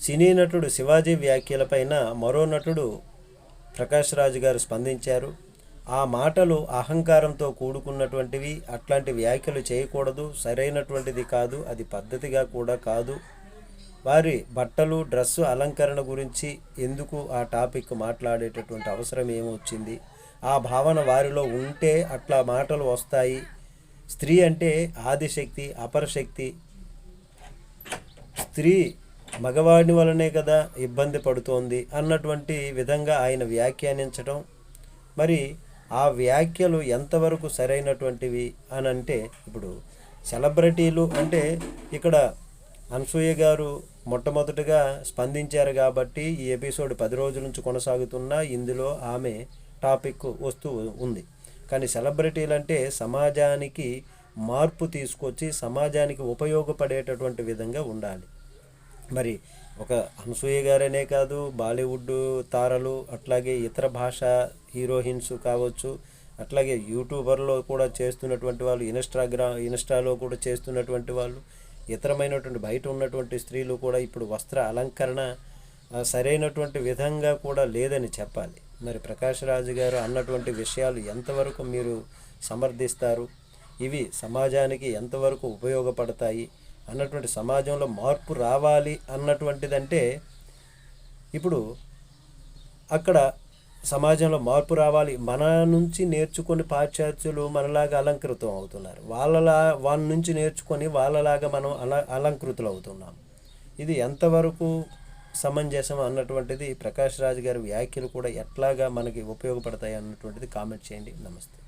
సినీ నటుడు శివాజీ వ్యాఖ్యలపైన మరో నటుడు ప్రకాష్ రాజ్ గారు స్పందించారు. ఆ మాటలు అహంకారంతో కూడుకున్నటువంటివి, అట్లాంటి వ్యాఖ్యలు చేయకూడదు, సరైనటువంటిది కాదు, అది పద్ధతిగా కూడా కాదు. వారి బట్టలు, డ్రెస్సు అలంకరణ గురించి ఎందుకు ఆ టాపిక్ మాట్లాడేటటువంటి అవసరం ఏమొచ్చింది? ఆ భావన వారిలో ఉంటే అట్లా మాటలు వస్తాయి. స్త్రీ అంటే ఆదిశక్తి, అపరశక్తి. స్త్రీ మగవాడి వలనే కదా ఇబ్బంది పడుతోంది అన్నటువంటి విధంగా ఆయన వ్యాఖ్యానించడం, మరి ఆ వ్యాఖ్యలు ఎంతవరకు సరైనటువంటివి అని అంటే, ఇప్పుడు సెలబ్రిటీలు అంటే ఇక్కడ అనసూయ గారు మొట్టమొదటిగా స్పందించారు కాబట్టి ఈ ఎపిసోడ్ 10 రోజుల నుంచి కొనసాగుతున్నా ఇందులో ఆమె టాపిక్ వస్తూ ఉంది. కానీ సెలబ్రిటీలు అంటే సమాజానికి మార్పు తీసుకొచ్చి సమాజానికి ఉపయోగపడేటటువంటి విధంగా ఉండాలి. మరి ఒక అనసూయ గారనే కాదు, బాలీవుడ్ తారలు, అట్లాగే ఇతర భాషా హీరోయిన్స్ కావచ్చు, అట్లాగే యూట్యూబర్లో కూడా చేస్తున్నటువంటి వాళ్ళు, ఇన్స్టాలో కూడా చేస్తున్నటువంటి వాళ్ళు, ఇతరమైనటువంటి బయట ఉన్నటువంటి స్త్రీలు కూడా ఇప్పుడు వస్త్ర అలంకరణ సరైనటువంటి విధంగా కూడా లేదని చెప్పాలి. మరి ప్రకాష్ రాజ్ గారు అన్నటువంటి విషయాలు ఎంతవరకు మీరు సమర్థిస్తారు? ఇవి సమాజానికి ఎంతవరకు ఉపయోగపడతాయి అన్నటువంటి, సమాజంలో మార్పు రావాలి అన్నటువంటిదంటే ఇప్పుడు అక్కడ సమాజంలో మార్పు రావాలి, మన నుంచి నేర్చుకొని పాశ్చాత్యులు మనలాగా అలంకృతం అవుతున్నారు, వాళ్ళ నుంచి నేర్చుకొని వాళ్ళలాగా మనం అలంకృతులు అవుతున్నాం. ఇది ఎంతవరకు సమంజసం అన్నటువంటిది ప్రకాష్ రాజ్ గారి వ్యాఖ్యలు కూడా ఎట్లాగా మనకి ఉపయోగపడతాయి అన్నటువంటిది కామెంట్ చేయండి. నమస్తే.